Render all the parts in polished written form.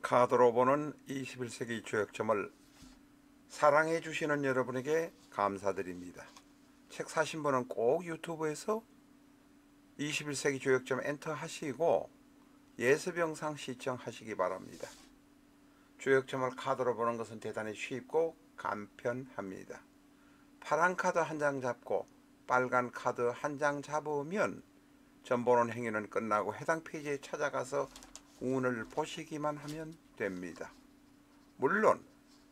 카드로 보는 21세기 주역점을 사랑해 주시는 여러분에게 감사드립니다. 책 사신 분은 꼭 유튜브에서 21세기 주역점 엔터 하시고 예습 영상 시청하시기 바랍니다. 주역점을 카드로 보는 것은 대단히 쉽고 간편합니다. 파란 카드 한 장 잡고 빨간 카드 한 장 잡으면 점 보는 행위는 끝나고 해당 페이지에 찾아가서 운을 보시기만 하면 됩니다. 물론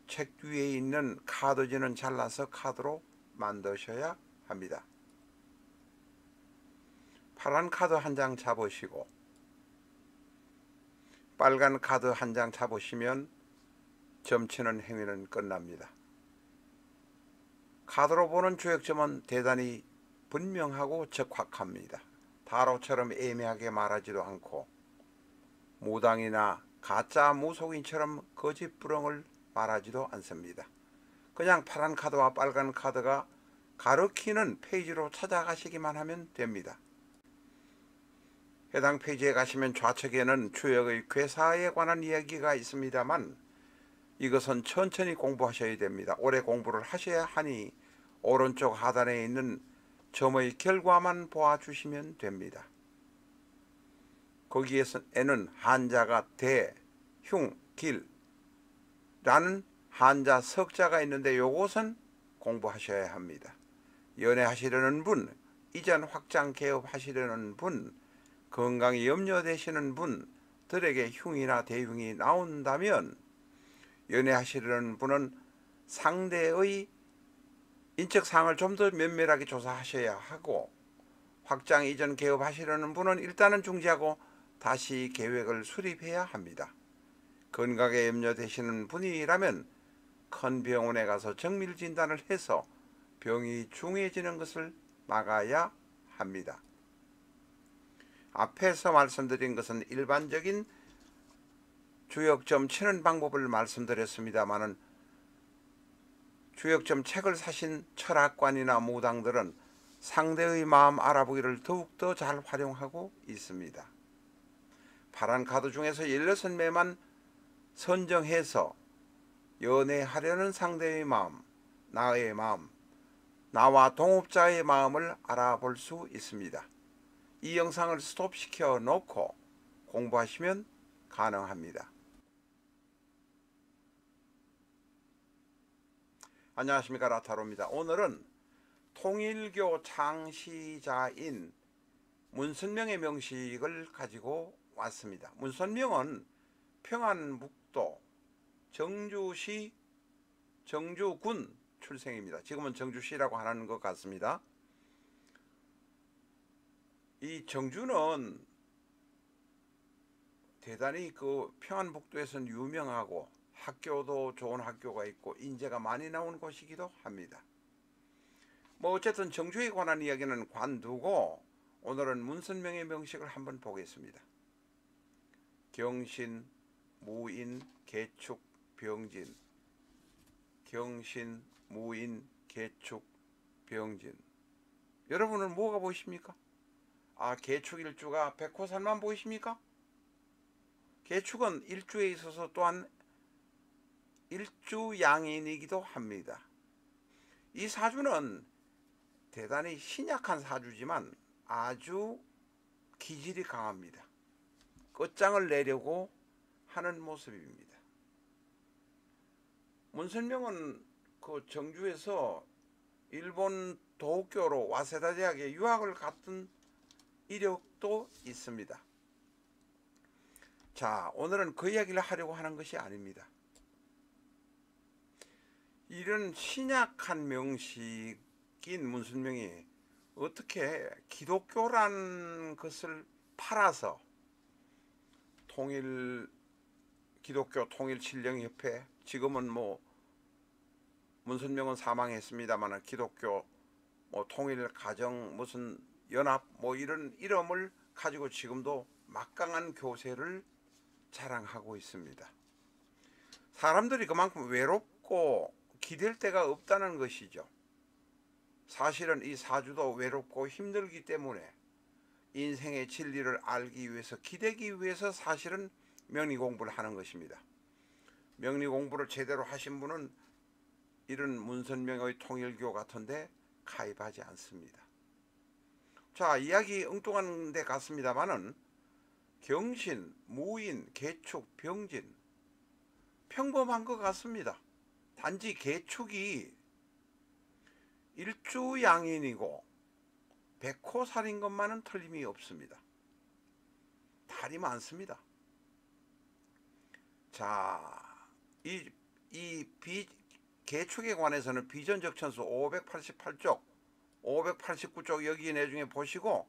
책 위에 있는 카드지는 잘라서 카드로 만드셔야 합니다. 파란 카드 한 장 잡으시고 빨간 카드 한 장 잡으시면 점치는 행위는 끝납니다. 카드로 보는 주역점은 대단히 분명하고 적확합니다. 타로처럼 애매하게 말하지도 않고 무당이나 가짜 무속인처럼 거짓부렁을 말하지도 않습니다. 그냥 파란 카드와 빨간 카드가 가리키는 페이지로 찾아가시기만 하면 됩니다. 해당 페이지에 가시면 좌측에는 주역의 괴사에 관한 이야기가 있습니다만 이것은 천천히 공부하셔야 됩니다. 오래 공부를 하셔야 하니 오른쪽 하단에 있는 점의 결과만 보아주시면 됩니다. 거기에는 한자가 대, 흉, 길 라는 한자 석자가 있는데 요것은 공부하셔야 합니다. 연애하시려는 분, 이전 확장 개업하시려는 분, 건강이 염려되시는 분들에게 흉이나 대흉이 나온다면 연애하시려는 분은 상대의 인적사항을 좀 더 면밀하게 조사하셔야 하고 확장 이전 개업하시려는 분은 일단은 중지하고 다시 계획을 수립해야 합니다. 건강에 염려되시는 분이라면 큰 병원에 가서 정밀진단을 해서 병이 중해지는 것을 막아야 합니다. 앞에서 말씀드린 것은 일반적인 주역점 치는 방법을 말씀드렸습니다마는 주역점 책을 사신 철학관이나 무당들은 상대의 마음 알아보기를 더욱더 잘 활용하고 있습니다. 파란 카드 중에서 16매만 선정해서 연애하려는 상대의 마음, 나의 마음, 나와 동업자의 마음을 알아볼 수 있습니다. 이 영상을 스톱시켜 놓고 공부하시면 가능합니다. 안녕하십니까, 라타로입니다. 오늘은 통일교 창시자인 문선명의 명식을 가지고 왔습니다. 문선명은 평안북도 정주시 정주군 출생입니다. 지금은 정주시라고 하는 것 같습니다. 이 정주는 대단히 평안북도에서는 유명하고 학교도 좋은 학교가 있고 인재가 많이 나온 곳이기도 합니다. 어쨌든 정주에 관한 이야기는 관두고 오늘은 문선명의 명식을 한번 보겠습니다. 경신, 무인, 개축, 병진. 경신, 무인, 개축, 병진. 여러분은 뭐가 보이십니까? 개축일주가 백호산만 보이십니까? 개축은 일주에 있어서 또한 일주양인이기도 합니다. 이 사주는 대단히 신약한 사주지만 아주 기질이 강합니다. 끝장을 내려고 하는 모습입니다. 문선명은 정주에서 일본 도쿄로 와세다 대학에 유학을 갔던 이력도 있습니다. 자, 오늘은 그 이야기를 하려고 하는 것이 아닙니다. 이런 신약한 명식인 문선명이 어떻게 기독교란 것을 팔아서 기독교 통일칠령협회, 지금은 문선명은 사망했습니다만 기독교 통일가정 무슨 연합 이런 이름을 가지고 지금도 막강한 교세를 자랑하고 있습니다. 사람들이 그만큼 외롭고 기댈 데가 없다는 것이죠. 사실은 이 사주도 외롭고 힘들기 때문에 인생의 진리를 알기 위해서, 기대기 위해서 사실은 명리 공부를 하는 것입니다. 명리 공부를 제대로 하신 분은 이런 문선명의 통일교 같은데 가입하지 않습니다. 자, 이야기 엉뚱한 데 같습니다만은 경신, 무인, 개축, 병진 평범한 것 같습니다. 단지 개축이 일주양인이고 백호살인 것만은 틀림이 없습니다. 달이 많습니다. 자, 개축에 관해서는 비전적 천수 588쪽, 589쪽 여기 내중에 보시고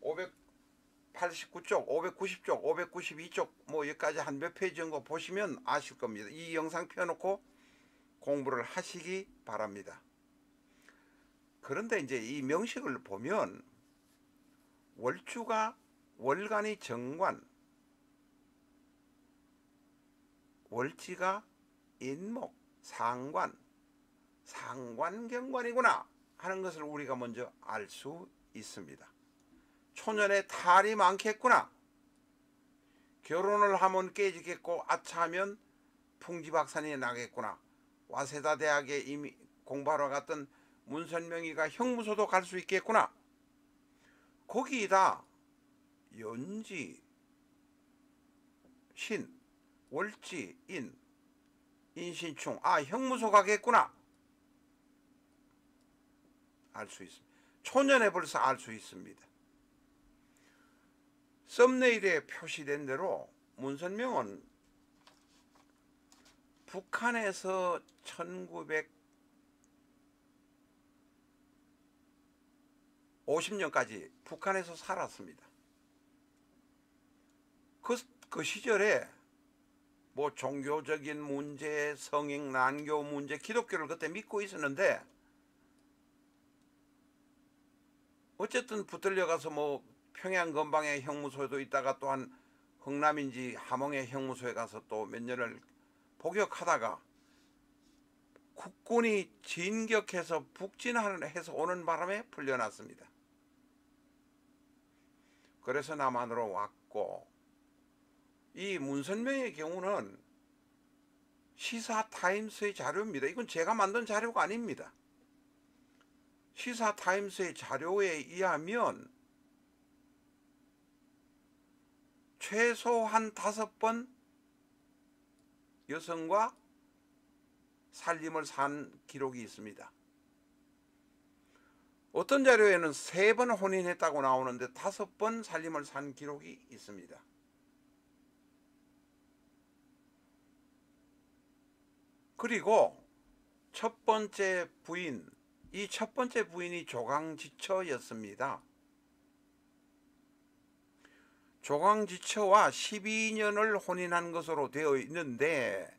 589쪽, 590쪽, 592쪽 뭐 여기까지 한 몇 페이지 정도 보시면 아실 겁니다. 이 영상 펴놓고 공부를 하시기 바랍니다. 그런데 이제 이 명식을 보면 월주가 월간이 정관, 월지가 인목, 상관, 상관경관이구나 하는 것을 우리가 먼저 알 수 있습니다. 초년에 탈이 많겠구나. 결혼을 하면 깨지겠고 아차하면 풍지박산이 나겠구나. 와세다 대학에 이미 공부하러 갔던 문선명이가 형무소도 갈 수 있겠구나. 거기다 연지, 신, 월지, 인, 인신충, 형무소 가겠구나 알 수 있습니다. 초년에 벌써 알 수 있습니다. 썸네일에 표시된 대로 문선명은 북한에서 1950년까지 북한에서 살았습니다. 그 시절에 뭐 종교적인 문제, 성행, 난교 문제, 기독교를 그때 믿고 있었는데 어쨌든 붙들려 가서 뭐 평양 근방에 형무소에도 있다가 또한 흥남인지 함흥의 형무소에 가서 또 몇 년을 복역하다가 국군이 진격해서 북진해서 오는 바람에 풀려났습니다. 그래서 남한으로 왔고, 이 문선명의 경우는 시사타임스의 자료입니다. 이건 제가 만든 자료가 아닙니다. 시사타임스의 자료에 의하면 최소한 5번 여성과 살림을 산 기록이 있습니다. 어떤 자료에는 3번 혼인했다고 나오는데 5번 살림을 산 기록이 있습니다. 그리고 첫 번째 부인, 이 첫 번째 부인이 조강지처였습니다. 조강지처와 12년을 혼인한 것으로 되어 있는데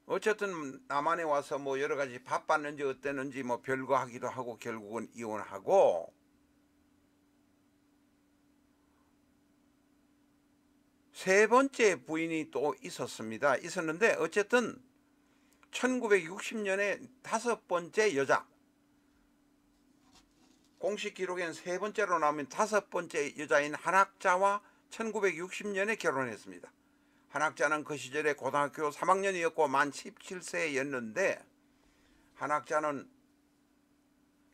어쨌든 남한에 와서 뭐 여러 가지 바빴는지 어땠는지 뭐 별거 하기도 하고 결국은 이혼하고, 세 번째 부인이 또 있었는데 어쨌든 1960년에 5번째 여자, 공식 기록엔 3번째로 나오면 5번째 여자인 한학자와 1960년에 결혼했습니다. 한학자는 그 시절에 고등학교 3학년이었고 만 17세였는데 한학자는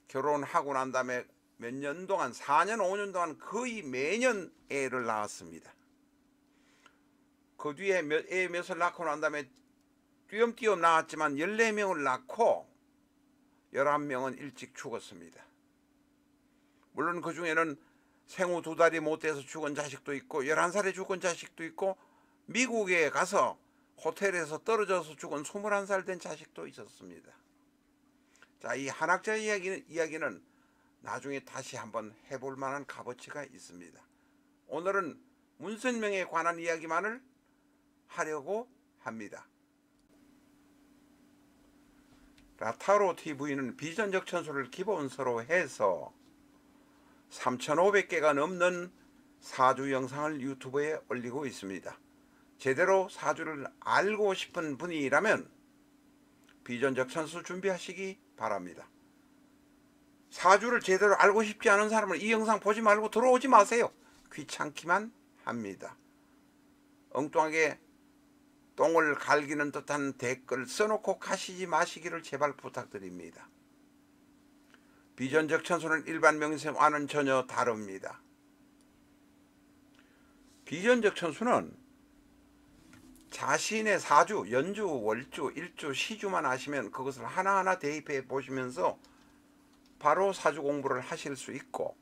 결혼하고 난 다음에 몇 년 동안 4년 5년 동안 거의 매년 애를 낳았습니다. 그 뒤에 애 몇을 낳고 난 다음에 띄엄띄엄 낳았지만 14명을 낳고 11명은 일찍 죽었습니다. 물론 그 중에는 생후 2달이 못 돼서 죽은 자식도 있고 11살에 죽은 자식도 있고 미국에 가서 호텔에서 떨어져서 죽은 21살 된 자식도 있었습니다. 자, 이 한학자 이야기는 나중에 다시 한번 해볼 만한 값어치가 있습니다. 오늘은 문선명에 관한 이야기만을 하려고 합니다. 라타로 TV는 비전적 천수를 기본서로 해서 3,500개가 넘는 사주 영상을 유튜브에 올리고 있습니다. 제대로 사주를 알고 싶은 분이라면 비전적 천수 준비하시기 바랍니다. 사주를 제대로 알고 싶지 않은 사람은 이 영상 보지 말고 들어오지 마세요. 귀찮기만 합니다. 엉뚱하게 똥을 갈기는 듯한 댓글 써놓고 가시지 마시기를 제발 부탁드립니다. 비전적 천수는 일반 명세와는 전혀 다릅니다. 비전적 천수는 자신의 사주, 연주, 월주, 일주, 시주만 아시면 그것을 하나하나 대입해 보시면서 바로 사주 공부를 하실 수 있고,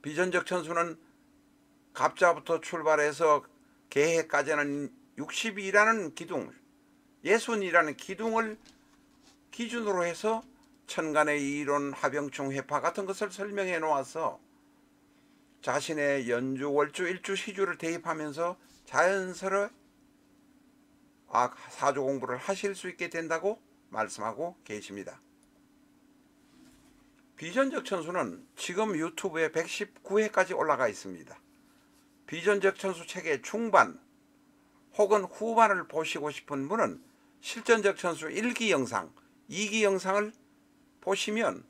비전적 천수는 갑자부터 출발해서 개해까지는 60이라는 기둥, 60이라는 기둥을 기준으로 해서 천간의 이론, 합영충, 회파 같은 것을 설명해 놓아서 자신의 연주, 월주, 일주, 시주를 대입하면서 자연스레 사주 공부를 하실 수 있게 된다고 말씀하고 계십니다. 비전적 천수는 지금 유튜브에 119회까지 올라가 있습니다. 비전적 천수 책의 중반 혹은 후반을 보시고 싶은 분은 실전적 천수 1기 영상, 2기 영상을 보시면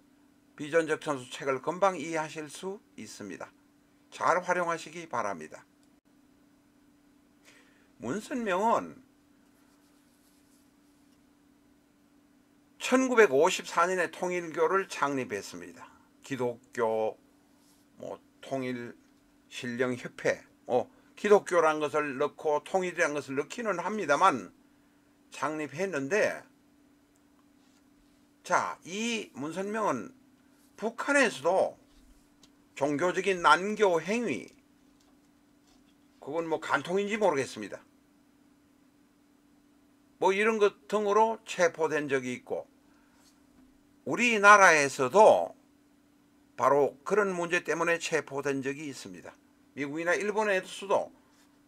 비전적 천수 책을 금방 이해하실 수 있습니다. 잘 활용하시기 바랍니다. 문선명은 1954년에 통일교를 창립했습니다. 기독교, 통일신령협회, 기독교란 것을 넣고 통일이란 것을 넣기는 합니다만 창립했는데, 자, 이 문선명은 북한에서도 종교적인 난교 행위, 그건 간통인지 모르겠습니다. 이런 것 등으로 체포된 적이 있고, 우리나라에서도 바로 그런 문제 때문에 체포된 적이 있습니다. 미국이나 일본에서도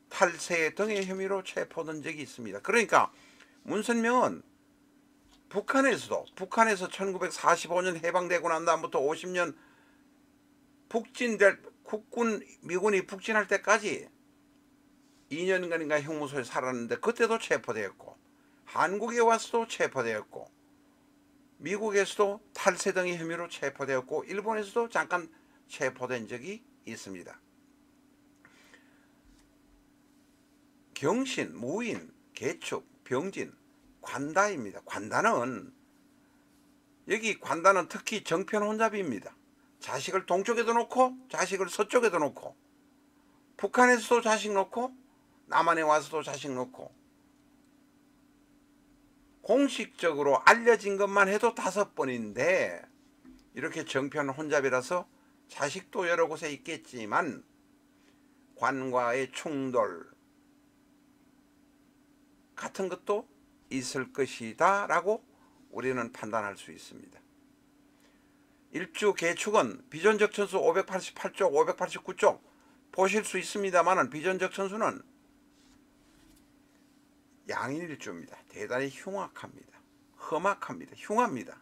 탈세 등의 혐의로 체포된 적이 있습니다. 그러니까 문선명은 북한에서 1945년 해방되고 난 다음부터 50년 미군이 북진할 때까지 2년간인가 형무소에 살았는데 그때도 체포되었고, 한국에 와서도 체포되었고, 미국에서도 탈세 등의 혐의로 체포되었고, 일본에서도 잠깐 체포된 적이 있습니다. 경신, 무인, 개축, 병진, 관다입니다. 관다는 특히 정편혼잡입니다. 자식을 동쪽에도 놓고 자식을 서쪽에도 놓고, 북한에서도 자식 놓고 남한에 와서도 자식 놓고, 공식적으로 알려진 것만 해도 5번인데 이렇게 정편혼잡이라서 자식도 여러 곳에 있겠지만 관과의 충돌 같은 것도 있을 것이다 라고 우리는 판단할 수 있습니다. 일주 개축은 비전적 천수 588쪽 589쪽 보실 수 있습니다만, 비전적 천수는 양인일주입니다. 대단히 흉악합니다. 험악합니다. 흉합니다.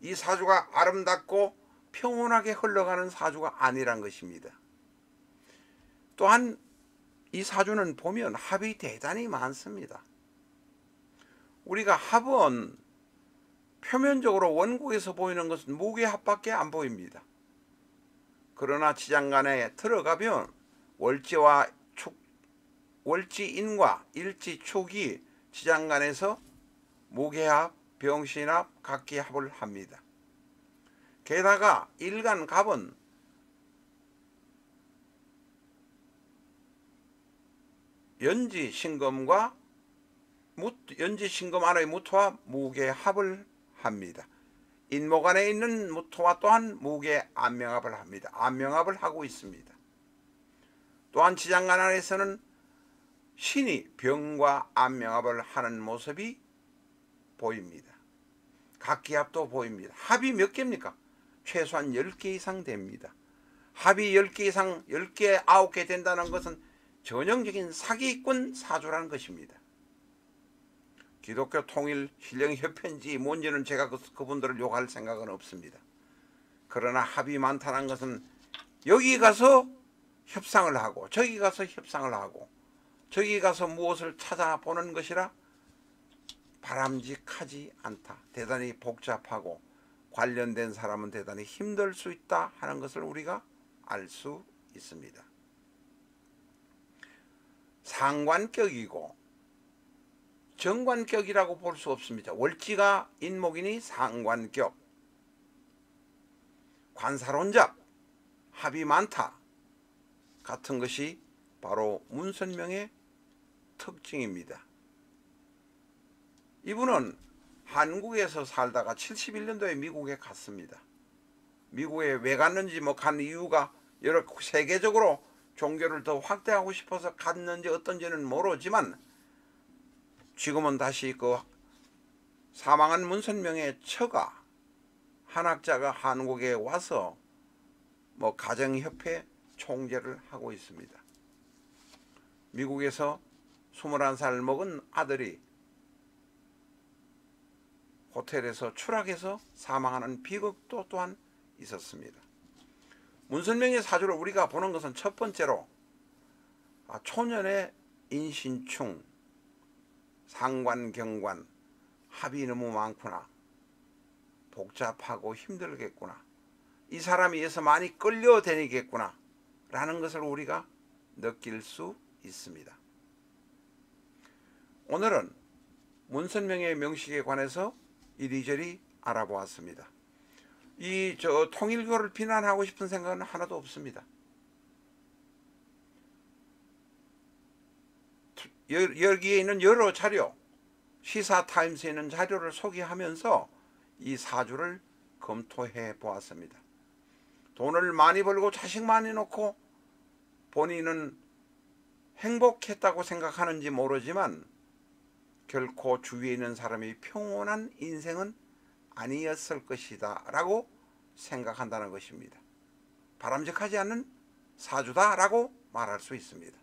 이 사주가 아름답고 평온하게 흘러가는 사주가 아니란 것입니다. 또한 이 사주는 보면 합이 대단히 많습니다. 우리가 합은 표면적으로 원국에서 보이는 것은 무게합밖에 안 보입니다. 그러나 지장간에 들어가면 월지인과 일지축이 지장간에서 무게합, 병신합, 각기합을 합니다. 게다가 일간갑은 연지신금 안의 무토와 무게합을 합니다. 인목 안에 있는 무토와 또한 무게 안명합을 합니다. 안명합을 하고 있습니다. 또한 지장간 안에서는 신이 병과 안명합을 하는 모습이 보입니다. 각기합도 보입니다. 합이 몇 개입니까? 최소한 10개 이상 됩니다. 합이 10개 이상, 10개, 9개 된다는 것은 전형적인 사기꾼 사주라는 것입니다. 기독교 통일 신령협회인지 뭔지는 제가 그분들을 욕할 생각은 없습니다. 그러나 합이 많다는 것은 여기 가서 협상을 하고 저기 가서 협상을 하고 저기 가서 무엇을 찾아보는 것이라 바람직하지 않다. 대단히 복잡하고 관련된 사람은 대단히 힘들 수 있다 하는 것을 우리가 알 수 있습니다. 상관격이고 정관격이라고 볼 수 없습니다. 월지가 인목이니 상관격, 관사론작, 합이 많다 같은 것이 바로 문선명의 특징입니다. 이분은 한국에서 살다가 71년도에 미국에 갔습니다. 미국에 왜 갔는지 간 이유가 여러 세계적으로 종교를 더 확대하고 싶어서 갔는지 어떤지는 모르지만 지금은 다시 그 사망한 문선명의 처가 한학자가 한국에 와서 가정협회 총재를 하고 있습니다. 미국에서 21살 먹은 아들이 호텔에서 추락해서 사망하는 비극도 또한 있었습니다. 문선명의 사주를 우리가 보는 것은 첫 번째로 초년의 인신충, 상관, 합이 너무 많구나, 복잡하고 힘들겠구나, 이 사람에 의해서 많이 끌려다니겠구나 라는 것을 우리가 느낄 수 있습니다. 오늘은 문선명의 명식에 관해서 이리저리 알아보았습니다. 통일교를 비난하고 싶은 생각은 하나도 없습니다. 여기에 있는 여러 자료, 시사타임스에 있는 자료를 소개하면서 이 사주를 검토해 보았습니다. 돈을 많이 벌고 자식 많이 놓고 본인은 행복했다고 생각하는지 모르지만 결코 주위에 있는 사람이 평온한 인생은 아니었을 것이다 라고 생각한다는 것입니다. 바람직하지 않은 사주다 라고 말할 수 있습니다.